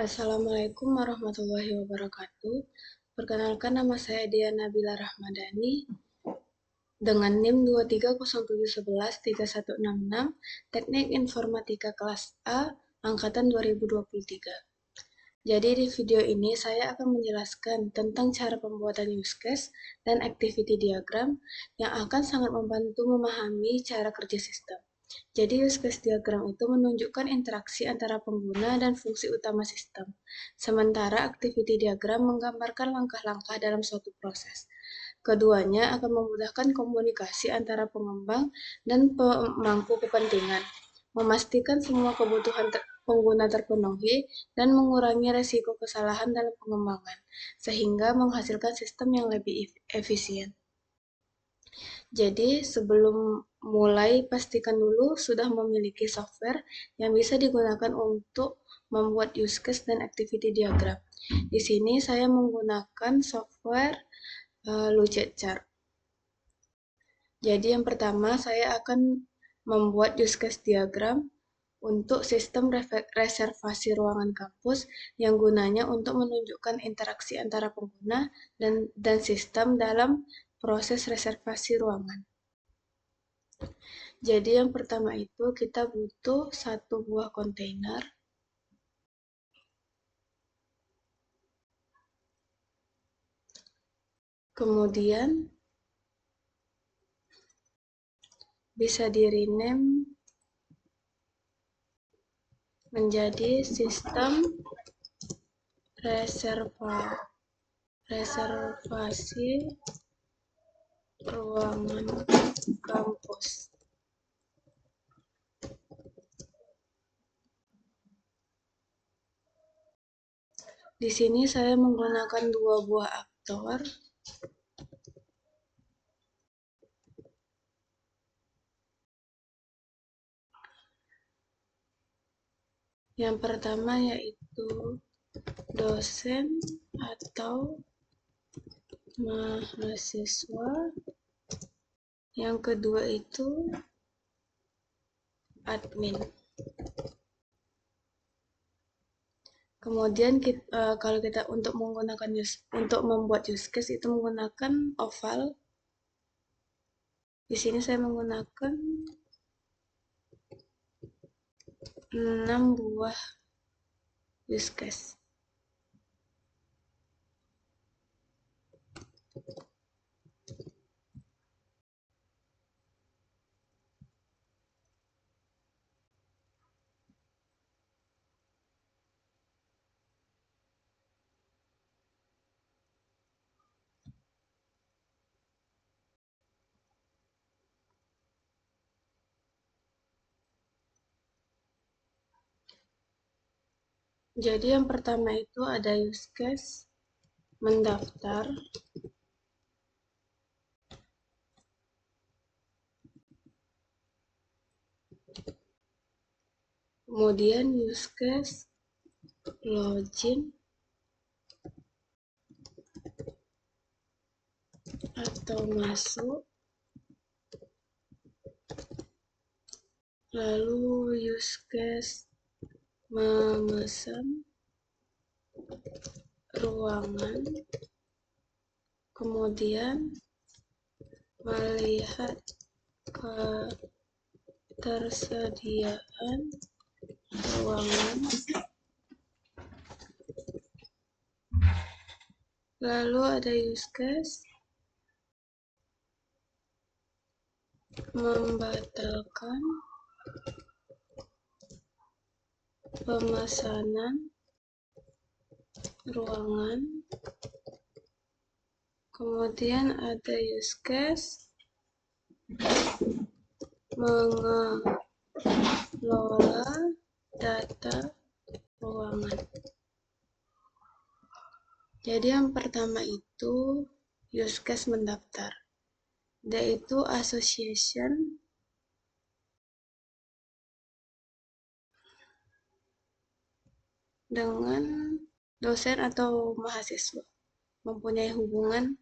Assalamualaikum warahmatullahi wabarakatuh. Perkenalkan, nama saya Diana Bila Rahmadani dengan NIM 230711316, Teknik Informatika kelas A, angkatan 2023. Jadi di video ini saya akan menjelaskan tentang cara pembuatan use case dan activity diagram yang akan sangat membantu memahami cara kerja sistem. Jadi use case diagram itu menunjukkan interaksi antara pengguna dan fungsi utama sistem. Sementara activity diagram menggambarkan langkah-langkah dalam suatu proses. Keduanya akan memudahkan komunikasi antara pengembang dan pemangku kepentingan, memastikan semua kebutuhan pengguna terpenuhi, dan mengurangi resiko kesalahan dalam pengembangan, sehingga menghasilkan sistem yang lebih efisien. Jadi, sebelum mulai, pastikan dulu sudah memiliki software yang bisa digunakan untuk membuat use case dan activity diagram. Di sini saya menggunakan software Lucidchart. Jadi yang pertama saya akan membuat use case diagram untuk sistem reservasi ruangan kampus yang gunanya untuk menunjukkan interaksi antara pengguna dan sistem dalam proses reservasi ruangan. Jadi yang pertama itu kita butuh satu buah kontainer. Kemudian bisa di-rename menjadi sistem reservasi ruangan kampus. Di sini saya menggunakan dua buah aktor. Yang pertama yaitu dosen atau mahasiswa. Yang kedua itu admin. Kemudian kalau kita untuk membuat use case itu menggunakan oval. Di sini saya menggunakan 6 buah use case. Jadi yang pertama itu ada use case mendaftar. Kemudian use case login atau masuk. Lalu use case memesan ruangan. Kemudian melihat ketersediaan ruangan. Lalu ada use case membatalkan pemesanan ruangan. Kemudian ada use case mengelola data ruangan. Jadi yang pertama itu use case mendaftar, yaitu association dengan dosen atau mahasiswa, mempunyai hubungan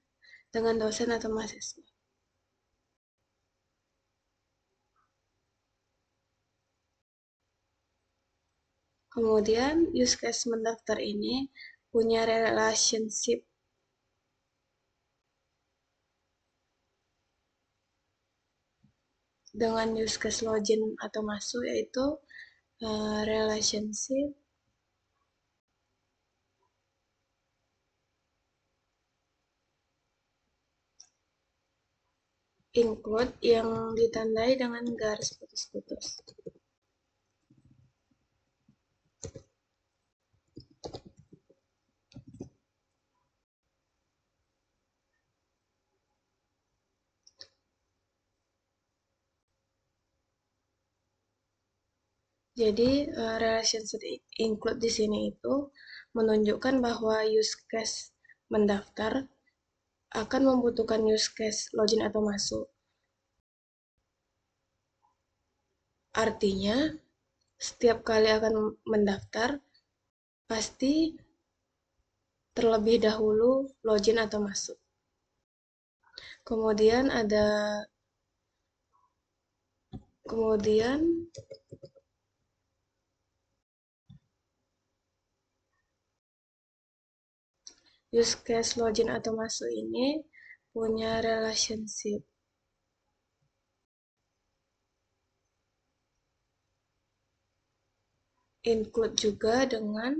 dengan dosen atau mahasiswa. Kemudian use case mendaftar ini punya relationship dengan use case login atau masuk, yaitu relationship include yang ditandai dengan garis putus-putus. Jadi relationship include di sini itu menunjukkan bahwa use case mendaftar akan membutuhkan use case login atau masuk. Artinya, setiap kali akan mendaftar, pasti terlebih dahulu login atau masuk. Kemudian use case login atau masuk ini punya relationship include juga dengan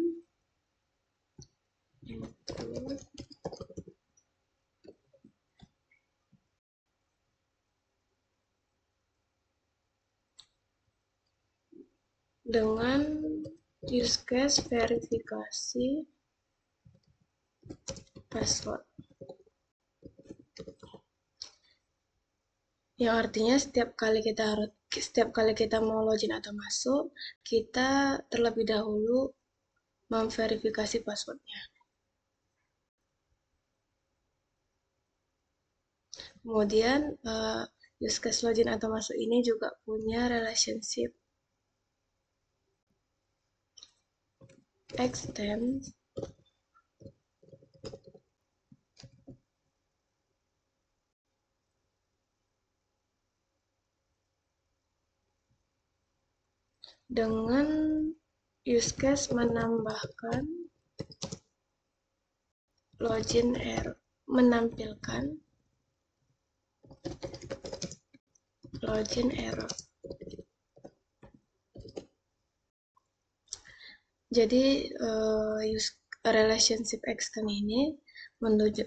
use case verifikasi password. Yang artinya setiap kali kita mau login atau masuk, kita terlebih dahulu memverifikasi passwordnya. Kemudian use case login atau masuk ini juga punya relationship extend dengan use case menambahkan login error, menampilkan login error. Jadi relationship extend ini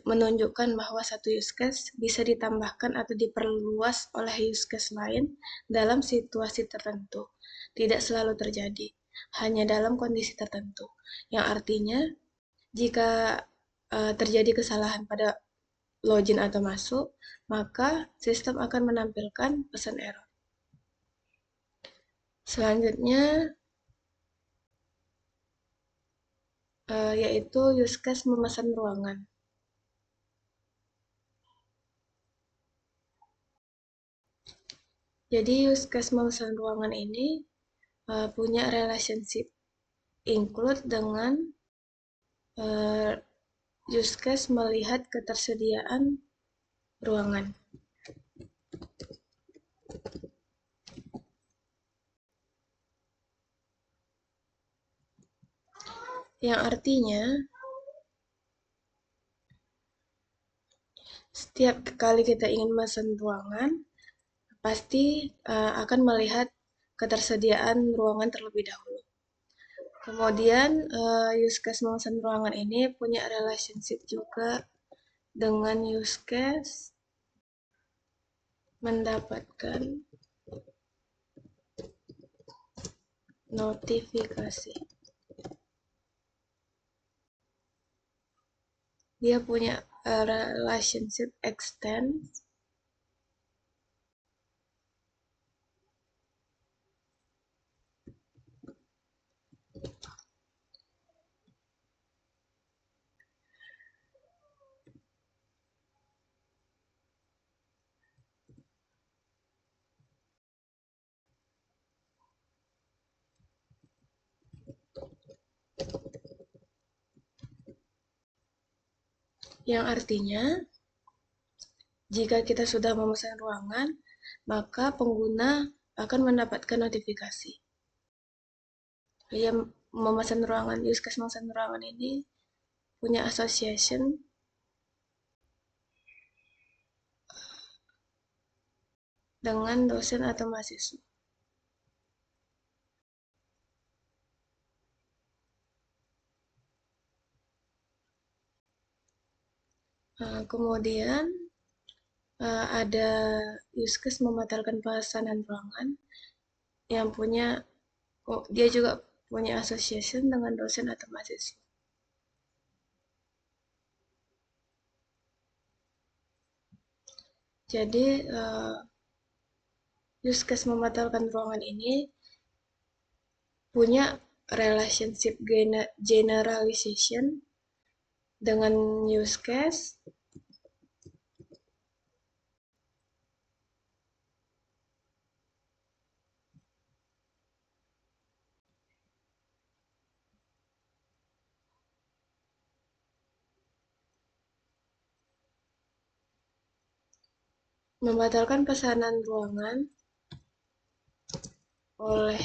menunjukkan bahwa satu use case bisa ditambahkan atau diperluas oleh use case lain dalam situasi tertentu. Tidak selalu terjadi, hanya dalam kondisi tertentu. Yang artinya, jika terjadi kesalahan pada login atau masuk, maka sistem akan menampilkan pesan error. Selanjutnya, yaitu use case memesan ruangan. Jadi use case memesan ruangan ini punya relationship include dengan use case melihat ketersediaan ruangan. Yang artinya, setiap kali kita ingin memesan ruangan, pasti akan melihat ketersediaan ruangan terlebih dahulu. Kemudian use case memesan ruangan ini punya relationship juga dengan use case mendapatkan notifikasi. Dia punya relationship extend yang artinya jika kita sudah memesan ruangan, maka pengguna akan mendapatkan notifikasi. memesan ruangan, use case memesan ruangan ini punya association dengan dosen atau mahasiswa. Kemudian ada use case membatalkan pesanan ruangan yang punya, dia juga punya association dengan dosen atau mahasiswa. Jadi use case membatalkan ruangan ini punya relationship generalization dengan use case membatalkan pesanan ruangan oleh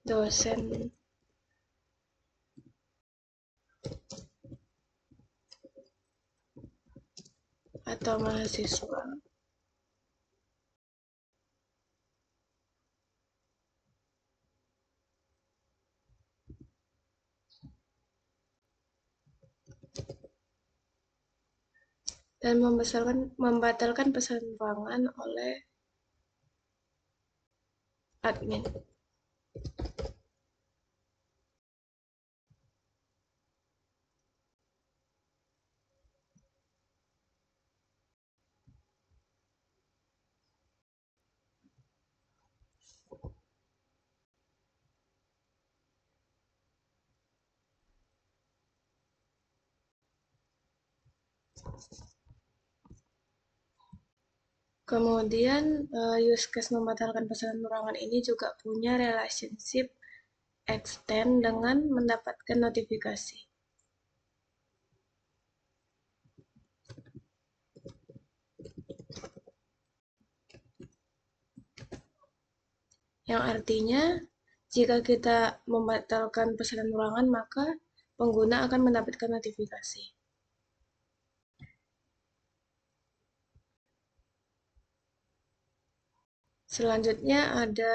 dosen atau mahasiswa dan membatalkan pesanan ruangan oleh admin. Kemudian use case membatalkan pesanan ruangan ini juga punya relationship extend dengan mendapatkan notifikasi. Yang artinya, jika kita membatalkan pesanan ruangan, maka pengguna akan mendapatkan notifikasi. Selanjutnya ada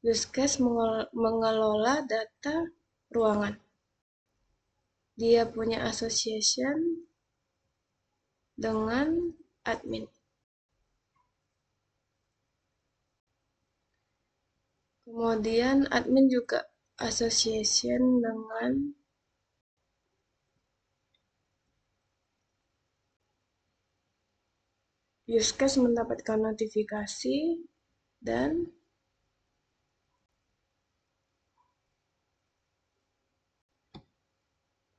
use case mengelola data ruangan. Dia punya association dengan admin. Kemudian admin juga association dengan use case mendapatkan notifikasi dan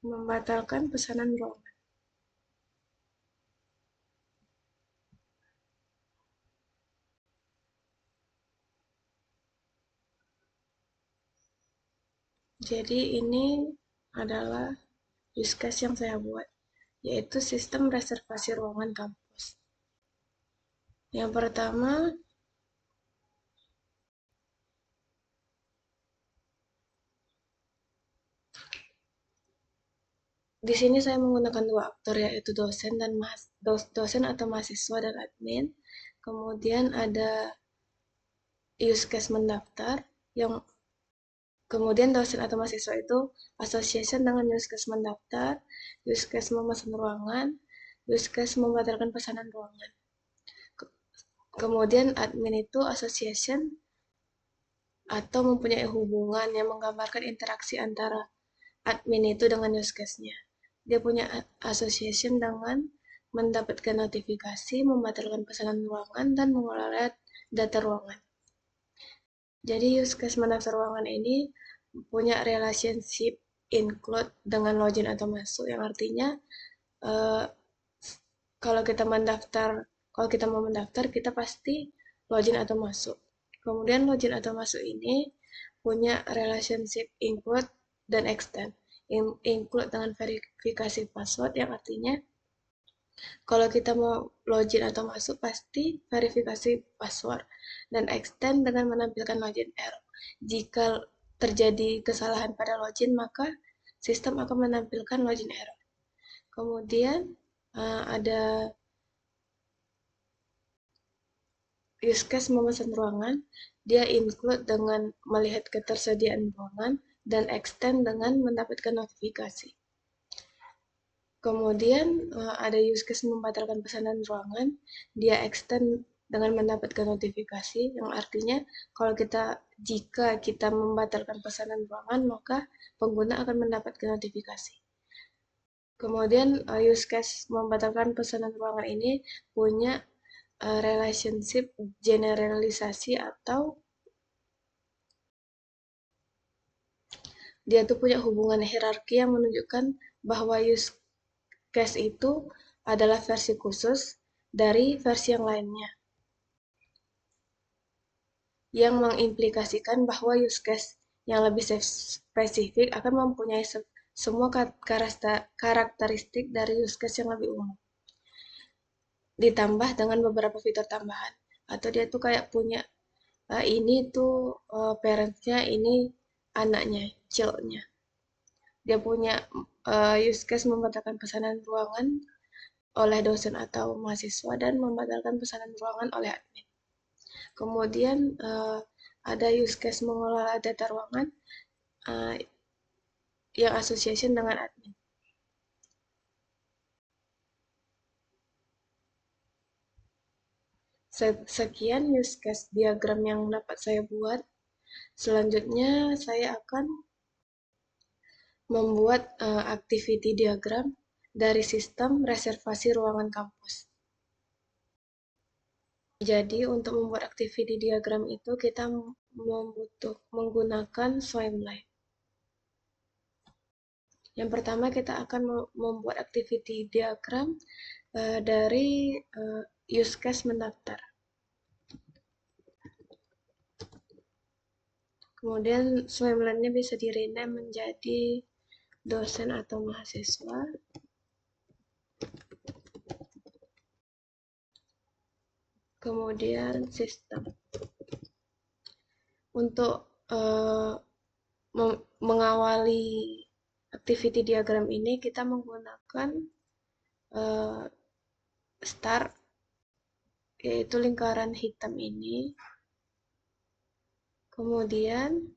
membatalkan pesanan ruangan. Jadi ini adalah use case yang saya buat, yaitu sistem reservasi ruangan kampus. Yang pertama, di sini saya menggunakan dua aktor, yaitu dosen atau mahasiswa dan admin. Kemudian ada use case mendaftar, yang kemudian dosen atau mahasiswa itu association dengan use case mendaftar, use case memesan ruangan, use case membatalkan pesanan ruangan. Kemudian admin itu association atau mempunyai hubungan yang menggambarkan interaksi antara admin itu dengan use case-nya. Dia punya association dengan mendapatkan notifikasi, membatalkan pesanan ruangan, dan mengelola data ruangan. Jadi use case mendaftar ruangan ini punya relationship include dengan login atau masuk, yang artinya kalau kita mau mendaftar, kita pasti login atau masuk. Kemudian login atau masuk ini punya relationship include dan extend. Include dengan verifikasi password, yang artinya Kalau kita mau login atau masuk, pasti verifikasi password dan extend dengan menampilkan login error. Jika terjadi kesalahan pada login, maka sistem akan menampilkan login error. Kemudian ada use case memesan ruangan, dia include dengan melihat ketersediaan ruangan dan extend dengan mendapatkan notifikasi. Kemudian ada use case membatalkan pesanan ruangan, dia extend dengan mendapatkan notifikasi, yang artinya jika kita membatalkan pesanan ruangan, maka pengguna akan mendapatkan notifikasi. Kemudian use case membatalkan pesanan ruangan ini punya relationship generalisasi, atau dia tuh punya hubungan hierarki yang menunjukkan bahwa use case itu adalah versi khusus dari versi yang lainnya, yang mengimplikasikan bahwa use case yang lebih spesifik akan mempunyai semua karakteristik dari use case yang lebih umum, ditambah dengan beberapa fitur tambahan. Atau dia tuh kayak punya ini tuh parentsnya, ini anaknya, childnya. Dia punya use case membatalkan pesanan ruangan oleh dosen atau mahasiswa dan membatalkan pesanan ruangan oleh admin. Kemudian ada use case mengelola data ruangan yang association dengan admin. Sekian use case diagram yang dapat saya buat. Selanjutnya saya akan membuat activity diagram dari sistem reservasi ruangan kampus. Jadi untuk membuat activity diagram itu kita menggunakan Swimline. Yang pertama kita akan membuat activity diagram dari use case mendaftar. Kemudian Swimline-nya bisa di-rename menjadi dosen atau mahasiswa. Kemudian sistem. Untuk mengawali activity diagram ini kita menggunakan star, yaitu lingkaran hitam ini. Kemudian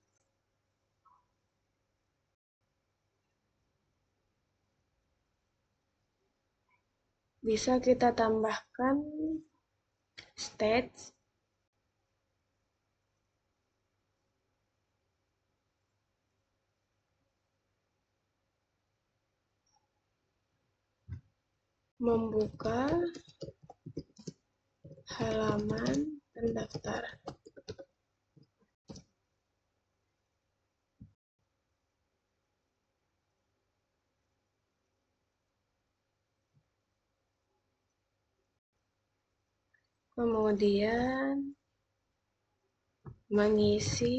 bisa kita tambahkan stage, membuka halaman pendaftaran. Kemudian mengisi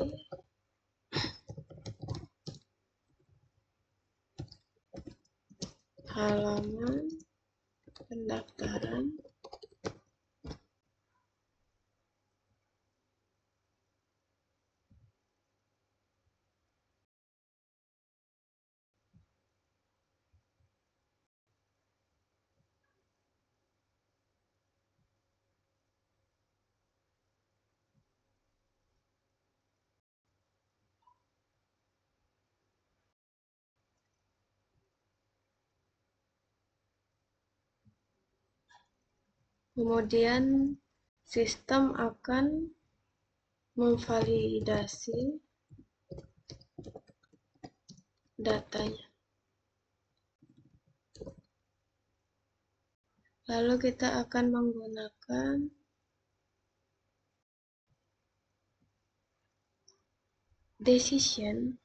halaman pendaftaran. Kemudian sistem akan memvalidasi datanya. Lalu kita akan menggunakan decision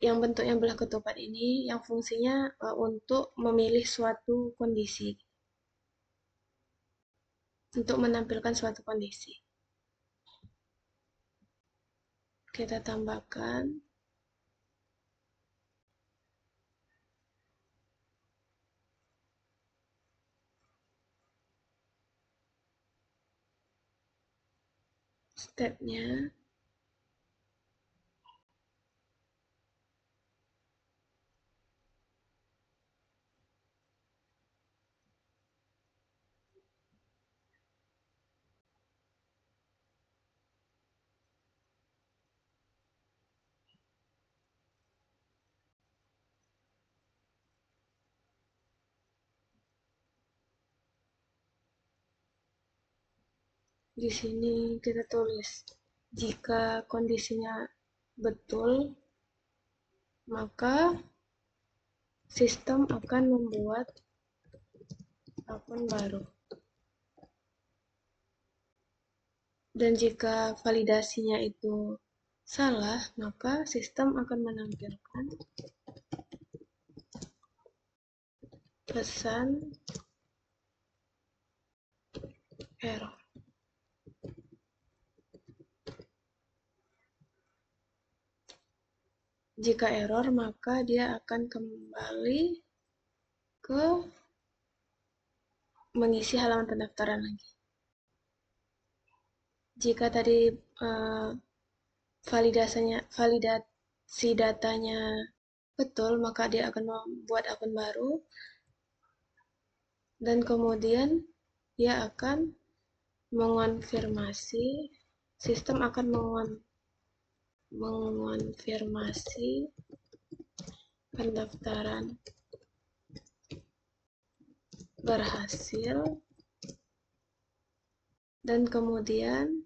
yang bentuknya belah ketupat ini, yang fungsinya untuk memilih suatu kondisi, untuk menampilkan suatu kondisi. Kita tambahkan stepnya. Di sini kita tulis, jika kondisinya betul, maka sistem akan membuat akun baru. Dan jika validasinya itu salah, maka sistem akan menampilkan pesan error. Jika error, maka dia akan kembali ke mengisi halaman pendaftaran lagi. Jika tadi validasi datanya betul, maka dia akan membuat akun baru, dan kemudian dia akan mengonfirmasi, sistem akan mengonfirmasi pendaftaran berhasil, dan kemudian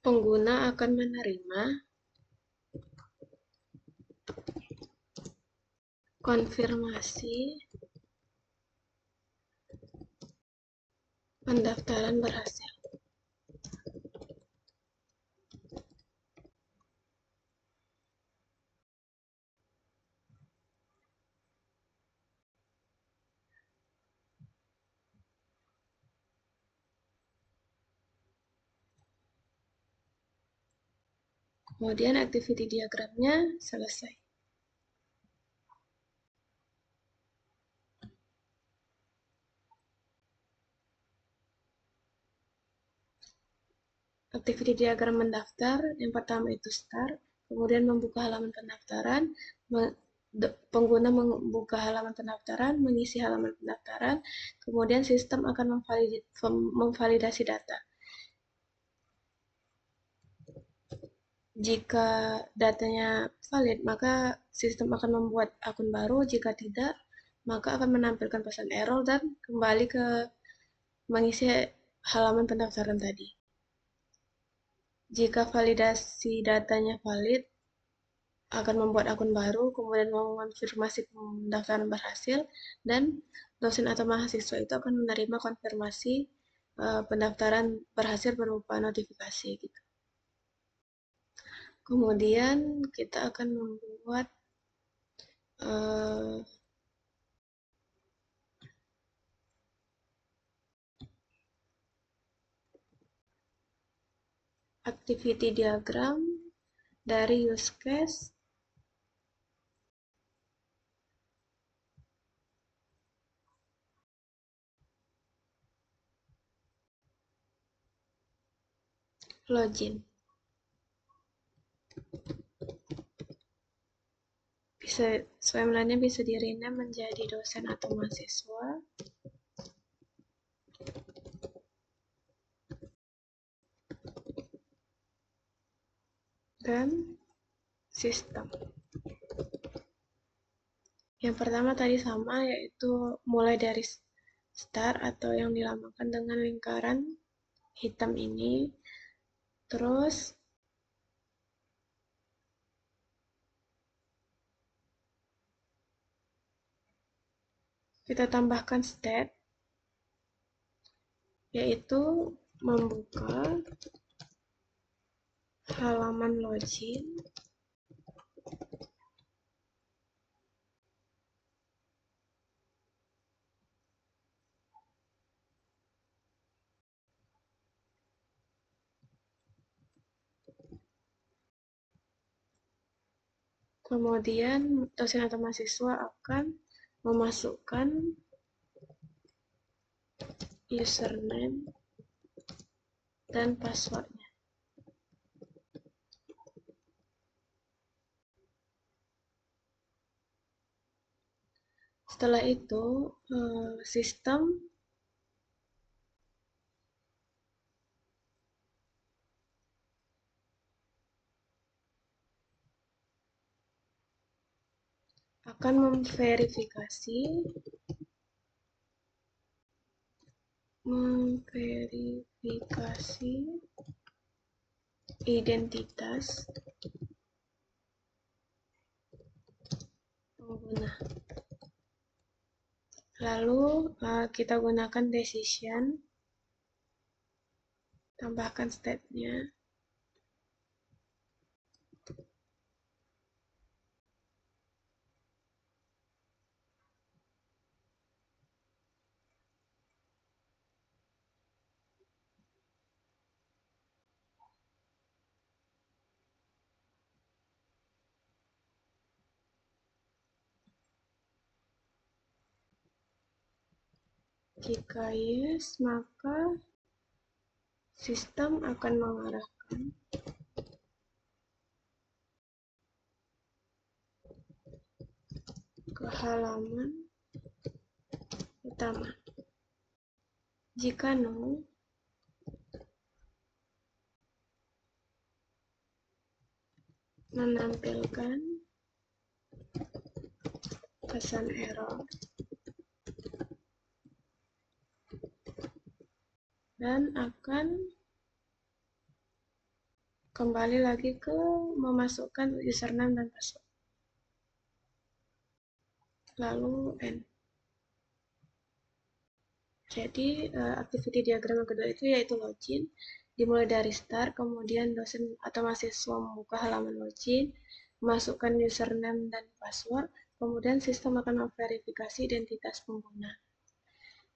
pengguna akan menerima konfirmasi pendaftaran berhasil. Kemudian activity diagramnya selesai. Activity diagram mendaftar, yang pertama itu start, kemudian membuka halaman pendaftaran, pengguna membuka halaman pendaftaran, mengisi halaman pendaftaran, kemudian sistem akan memvalidasi data. Jika datanya valid, maka sistem akan membuat akun baru. Jika tidak, maka akan menampilkan pesan error dan kembali ke mengisi halaman pendaftaran tadi. Jika validasi datanya valid, akan membuat akun baru, kemudian mengonfirmasi pendaftaran berhasil, dan dosen atau mahasiswa itu akan menerima konfirmasi pendaftaran berhasil berupa notifikasi gitu. Kemudian kita akan membuat activity diagram dari use case login. Swimline-nya bisa di-rename menjadi dosen atau mahasiswa. Dan sistem. Yang pertama tadi sama, yaitu mulai dari start atau yang dilambangkan dengan lingkaran hitam ini. Terus kita tambahkan state, yaitu membuka halaman login Kemudian dosen atau mahasiswa akan memasukkan username dan passwordnya. Setelah itu, sistem akan memverifikasi identitas pengguna. Lalu kita gunakan decision, tambahkan state-nya. Jika yes, maka sistem akan mengarahkan ke halaman utama. Jika no, menampilkan pesan error dan akan kembali lagi ke memasukkan username dan password. Lalu end. Jadi activity diagram yang kedua itu yaitu login, dimulai dari start, kemudian dosen atau mahasiswa membuka halaman login, masukkan username dan password, kemudian sistem akan memverifikasi identitas pengguna.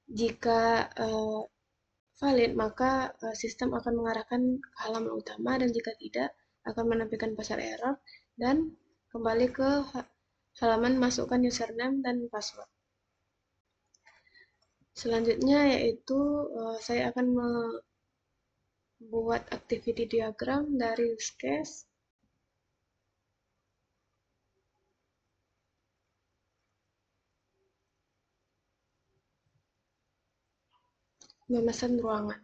Jika valid, maka sistem akan mengarahkan ke halaman utama, dan jika tidak, akan menampilkan pesan error dan kembali ke halaman masukkan username dan password. Selanjutnya yaitu saya akan membuat activity diagram dari use case, memesan ruangan.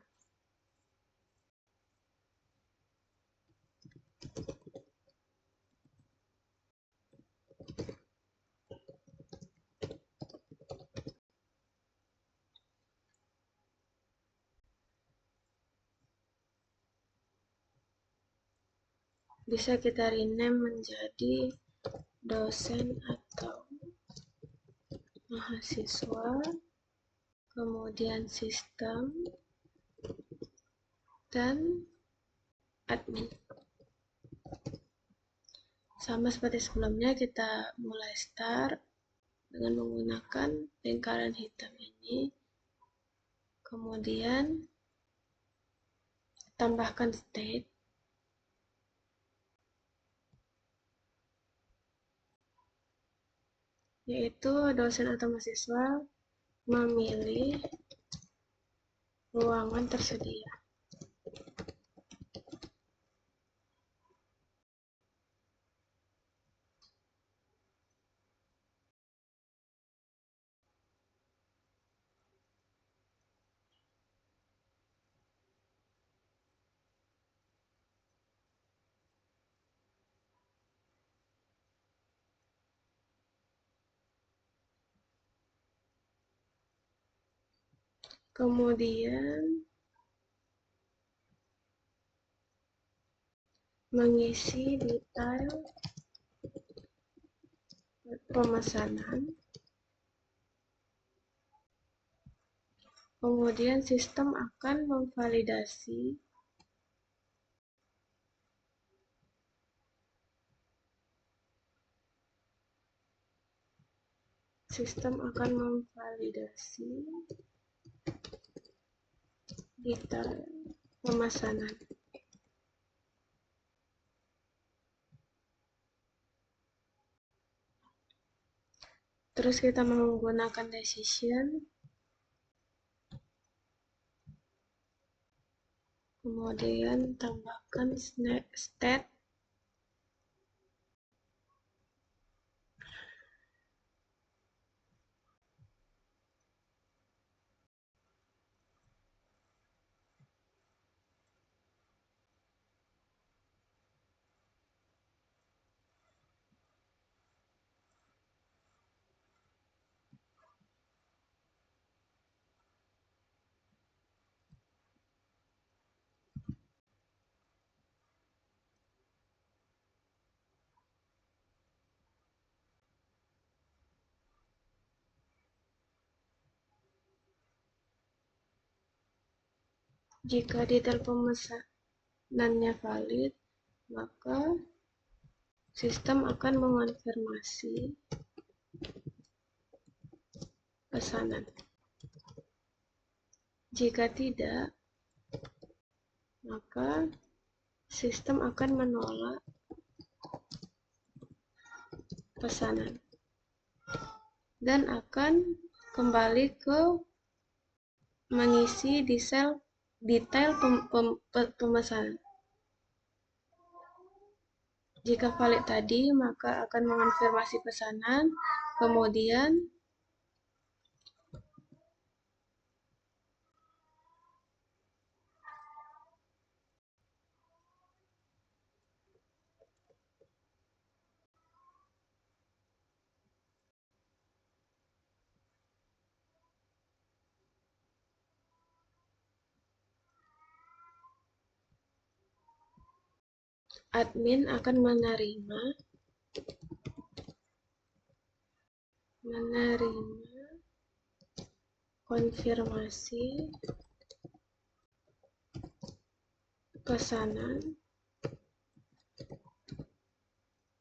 Bisa kita rename menjadi dosen atau mahasiswa, kemudian sistem, dan admin. Sama seperti sebelumnya, kita mulai start dengan menggunakan lingkaran hitam ini, kemudian tambahkan state, yaitu dosen atau mahasiswa memilih ruangan tersedia. Kemudian mengisi detail pemesanan. Kemudian sistem akan memvalidasi detail pemesanan. Terus kita menggunakan decision, kemudian tambahkan state, jika detail pemesanannya valid, maka sistem akan mengonfirmasi pesanan. Jika tidak, maka sistem akan menolak pesanan dan akan kembali ke mengisi detail pemesanan. Jika valid tadi, maka akan mengonfirmasi pesanan, kemudian admin akan menerima konfirmasi pesanan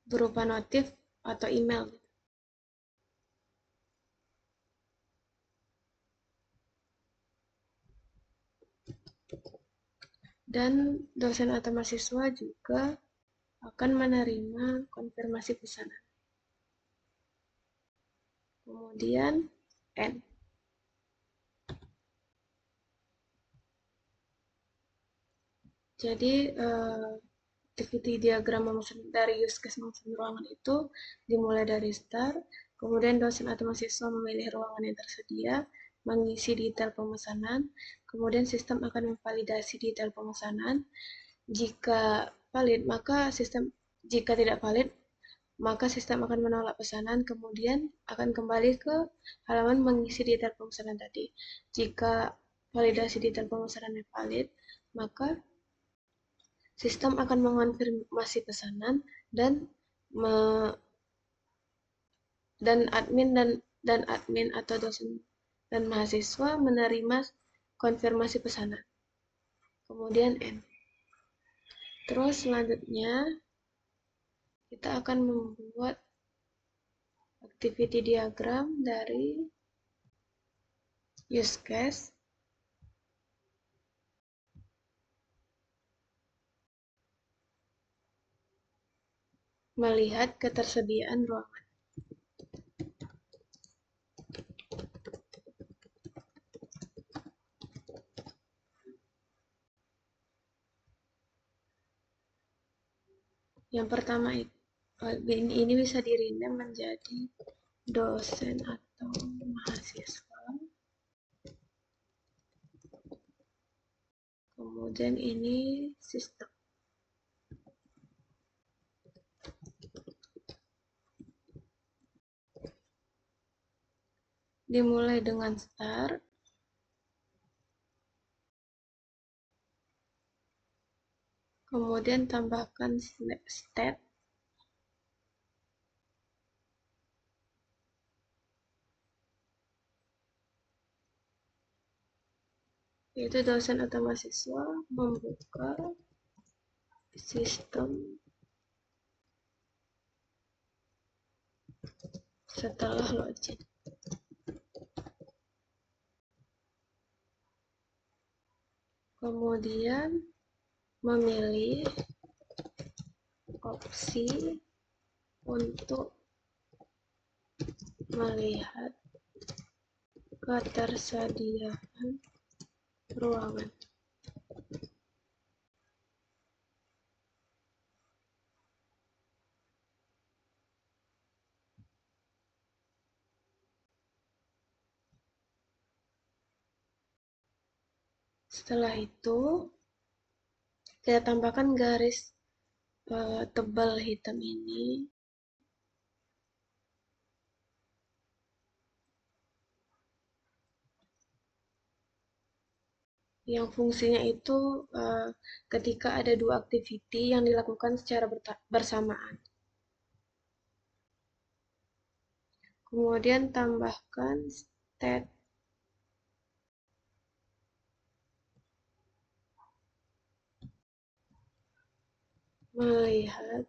berupa notif atau email. Dan dosen atau mahasiswa juga akan menerima konfirmasi pesanan. Kemudian N. Jadi activity diagram dari use case memesan ruangan itu dimulai dari start, kemudian dosen atau mahasiswa memilih ruangan yang tersedia, mengisi detail pemesanan, kemudian sistem akan memvalidasi detail pemesanan. Jika valid, jika tidak valid, maka sistem akan menolak pesanan, kemudian akan kembali ke halaman mengisi detail pemesanan tadi. Jika validasi detail pemesanannya valid, maka sistem akan mengonfirmasi pesanan dan admin atau dosen dan mahasiswa menerima konfirmasi pesanan. Kemudian N. Terus selanjutnya kita akan membuat activity diagram dari use case melihat ketersediaan ruangan. Yang pertama ini bisa di-rename menjadi dosen atau mahasiswa. Kemudian ini sistem. Dimulai dengan start. Kemudian tambahkan state. Yaitu dosen atau mahasiswa membuka sistem setelah login. Kemudian memilih opsi untuk melihat ketersediaan ruangan. Setelah itu, kita tambahkan garis tebal hitam ini yang fungsinya itu ketika ada dua activity yang dilakukan secara bersamaan. Kemudian tambahkan state melihat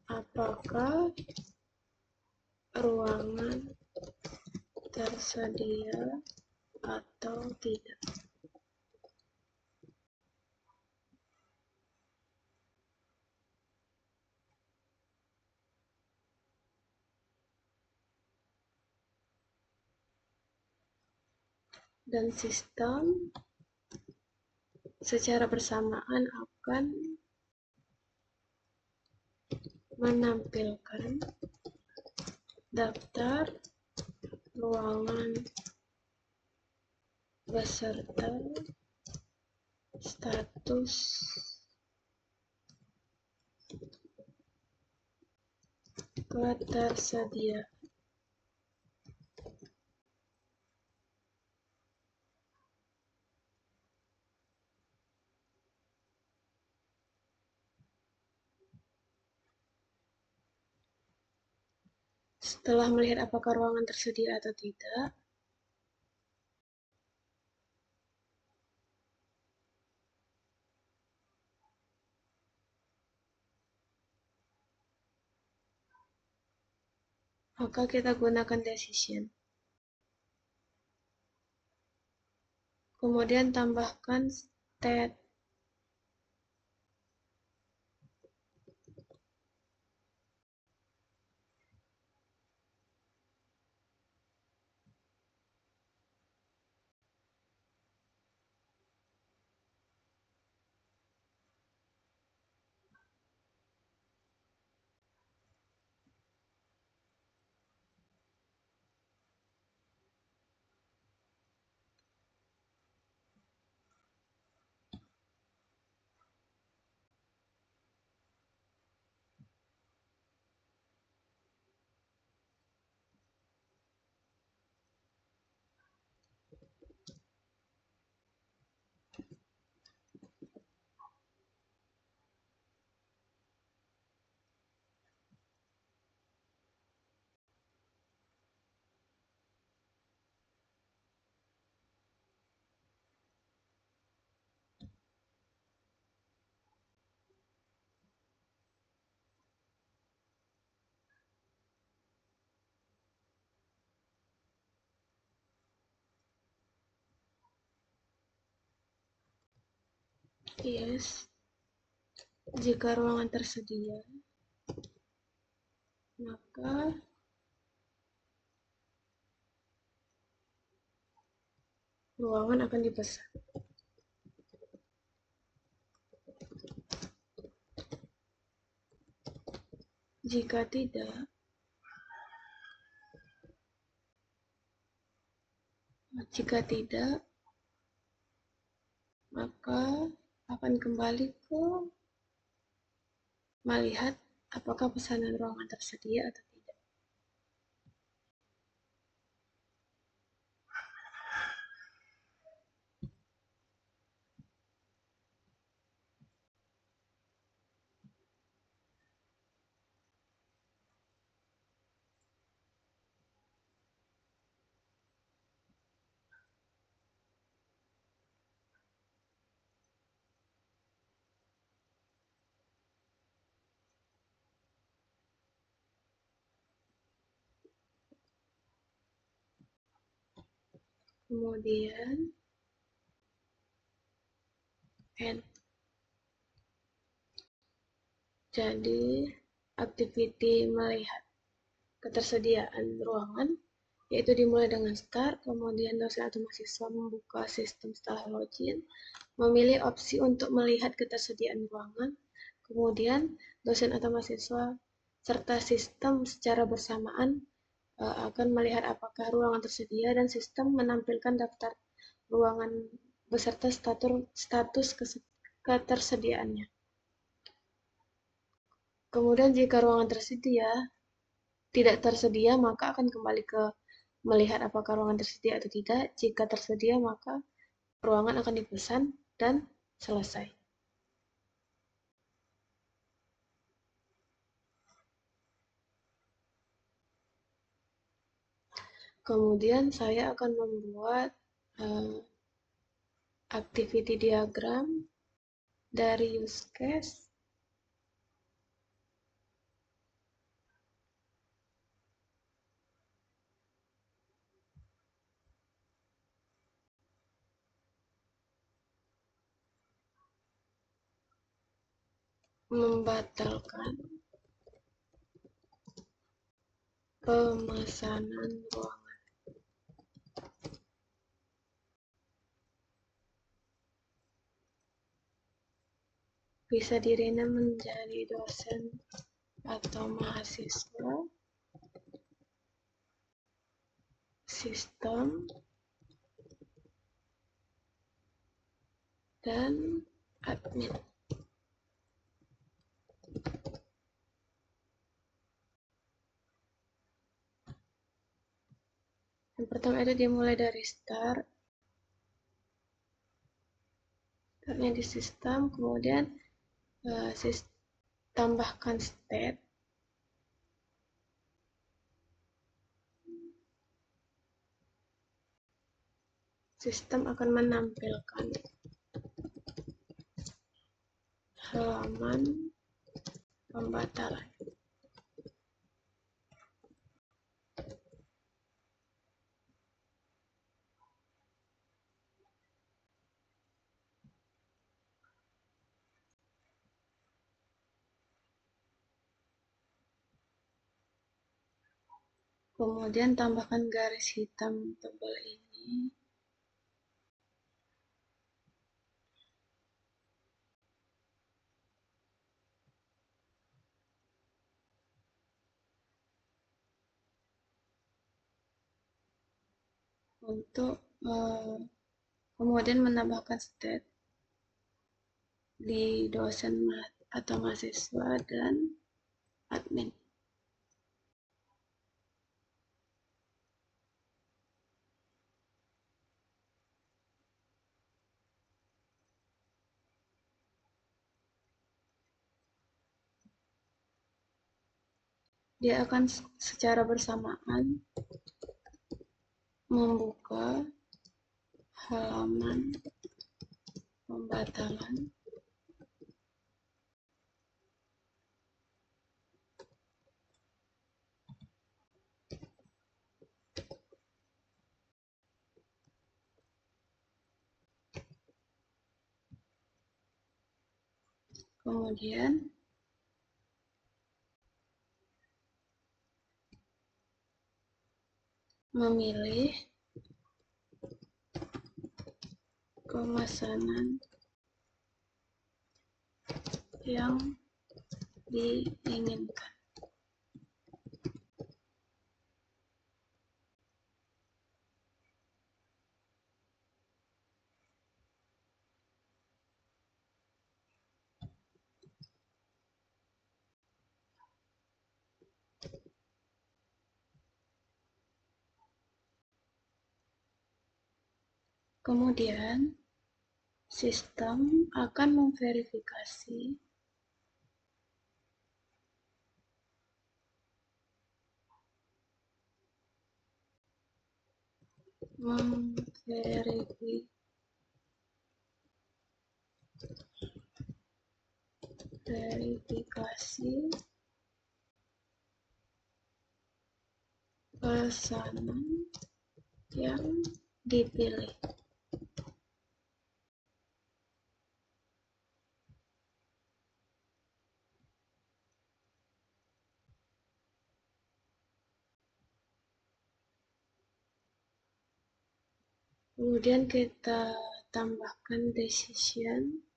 apakah ruangan tersedia atau tidak. Dan sistem secara bersamaan akan menampilkan daftar ruangan beserta status ketersediaan. Setelah melihat apakah ruangan tersedia atau tidak, maka kita gunakan decision. Kemudian tambahkan state yes jika ruangan tersedia, maka ruangan akan dipesan. Jika tidak, maka akan kembali ke melihat apakah pesanan ruangan tersedia atau tidak. Kemudian end. Jadi, activity melihat ketersediaan ruangan, yaitu dimulai dengan start, kemudian dosen atau mahasiswa membuka sistem setelah login, memilih opsi untuk melihat ketersediaan ruangan, kemudian dosen atau mahasiswa serta sistem secara bersamaan akan melihat apakah ruangan tersedia dan sistem menampilkan daftar ruangan beserta status ketersediaannya. Kemudian jika ruangan tidak tersedia, maka akan kembali ke melihat apakah ruangan tersedia atau tidak. Jika tersedia, maka ruangan akan dipesan dan selesai. Kemudian saya akan membuat activity diagram dari use case membatalkan pemesanan ruangan. Bisa di-rename menjadi dosen atau mahasiswa, sistem, dan admin. Yang pertama itu dimulai dari startnya di sistem, kemudian tambahkan state, sistem akan menampilkan halaman pembatalan. Kemudian tambahkan garis hitam tebal ini. Untuk kemudian menambahkan state di dosen atau mahasiswa dan admin. Dia akan secara bersamaan membuka halaman pembatalan kemudian memilih pemesanan yang diinginkan. Kemudian sistem akan memverifikasi pesanan yang dipilih. Kemudian kita tambahkan decision.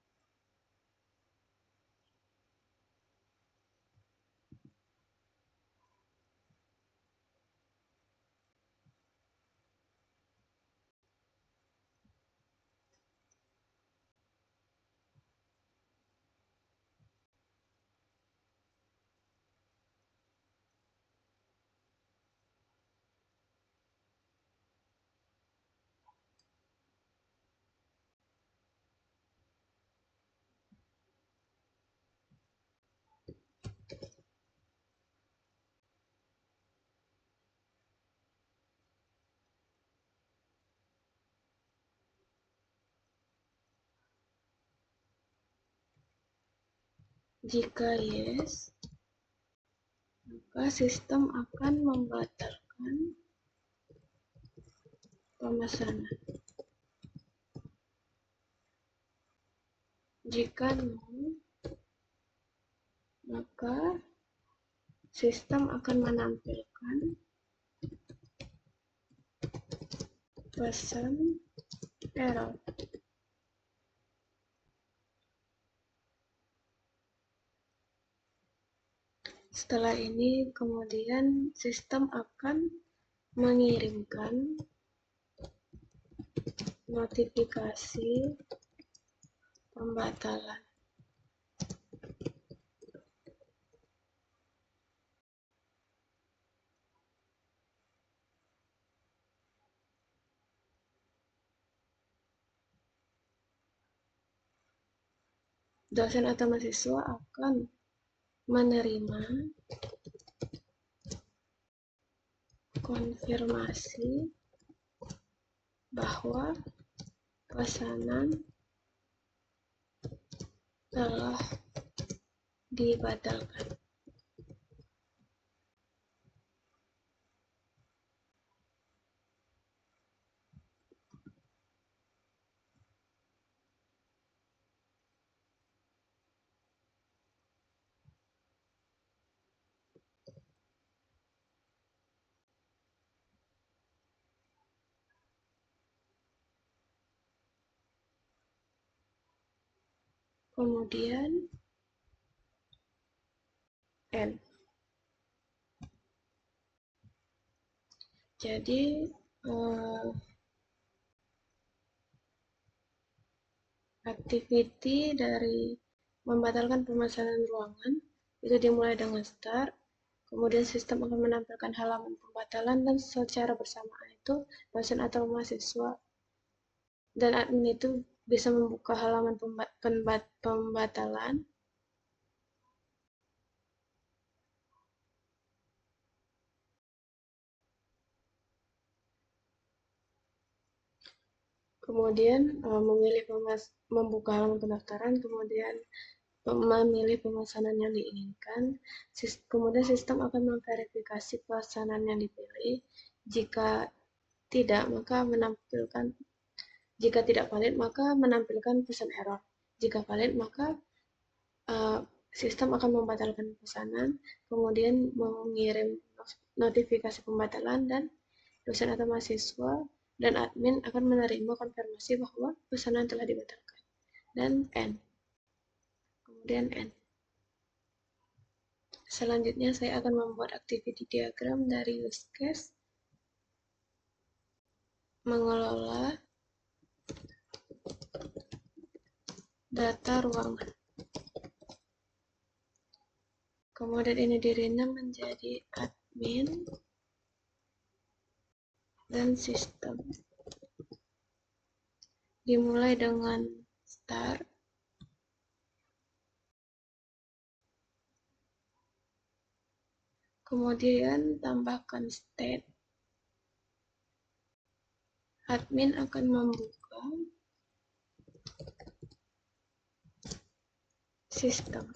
Jika yes, maka sistem akan membatalkan pemesanan. Jika no, maka sistem akan menampilkan pesan error. Setelah ini, kemudian sistem akan mengirimkan notifikasi pembatalan. Dosen atau mahasiswa akan menerima konfirmasi bahwa pesanan telah dibatalkan. Kemudian N. Jadi activity dari membatalkan pemesanan ruangan itu dimulai dengan start, kemudian sistem akan menampilkan halaman pembatalan, dan secara bersamaan itu dosen atau mahasiswa dan admin itu bisa membuka halaman pembatalan. Kemudian membuka halaman pendaftaran, kemudian memilih pemesanan yang diinginkan. Kemudian sistem akan memverifikasi pesanan yang dipilih. Jika tidak, maka jika tidak valid, maka menampilkan pesan error. Jika valid, maka sistem akan membatalkan pesanan, kemudian mengirim notifikasi pembatalan, dan dosen atau mahasiswa dan admin akan menerima konfirmasi bahwa pesanan telah dibatalkan. Dan N. Kemudian N. Selanjutnya saya akan membuat activity diagram dari use case mengelola data ruangan. Kemudian ini direndam menjadi admin dan sistem. Dimulai dengan start. Kemudian tambahkan state. Admin akan membuka sistem.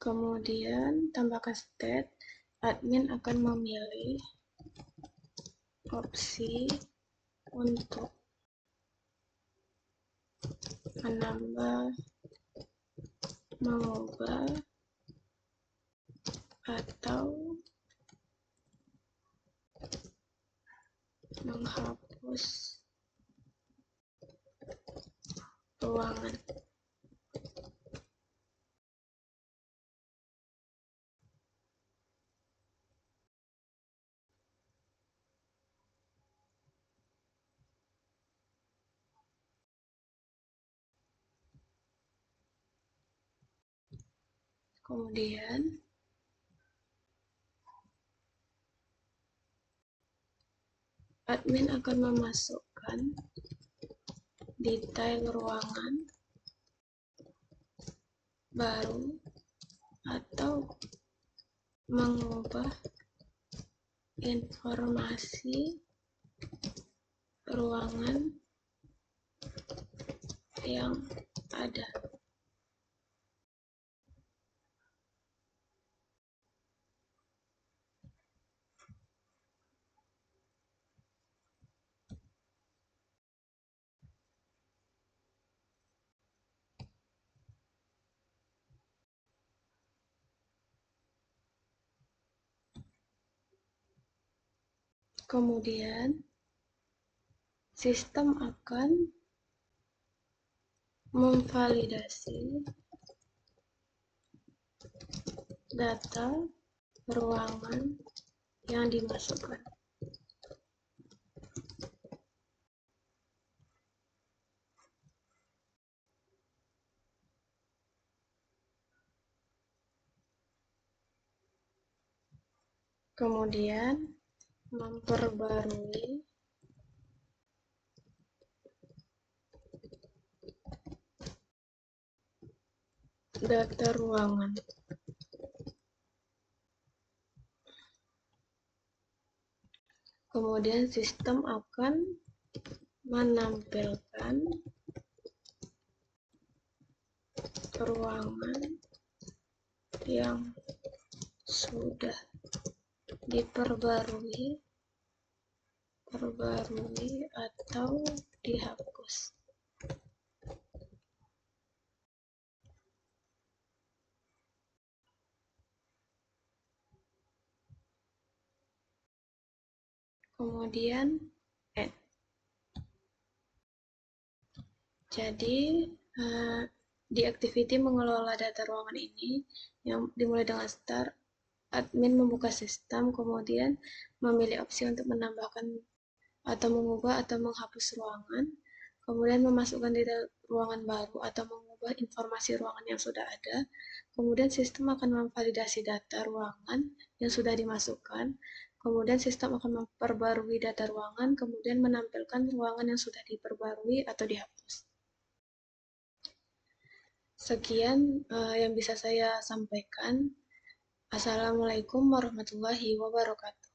Kemudian tambahkan state, admin akan memilih opsi untuk menambah, mengubah, atau menghapus ruangan. Kemudian admin akan memasukkan detail ruangan baru atau mengubah informasi ruangan yang ada. Kemudian sistem akan memvalidasi data ruangan yang dimasukkan. Kemudian memperbarui data ruangan. Kemudian sistem akan menampilkan ruangan yang sudah diperbarui, atau dihapus. Kemudian add. Jadi di activity mengelola data ruangan ini yang dimulai dengan start, admin membuka sistem, kemudian memilih opsi untuk menambahkan atau mengubah atau menghapus ruangan, kemudian memasukkan data ruangan baru atau mengubah informasi ruangan yang sudah ada, kemudian sistem akan memvalidasi data ruangan yang sudah dimasukkan, kemudian sistem akan memperbarui data ruangan, kemudian menampilkan ruangan yang sudah diperbarui atau dihapus. Sekian yang bisa saya sampaikan. Assalamualaikum warahmatullahi wabarakatuh.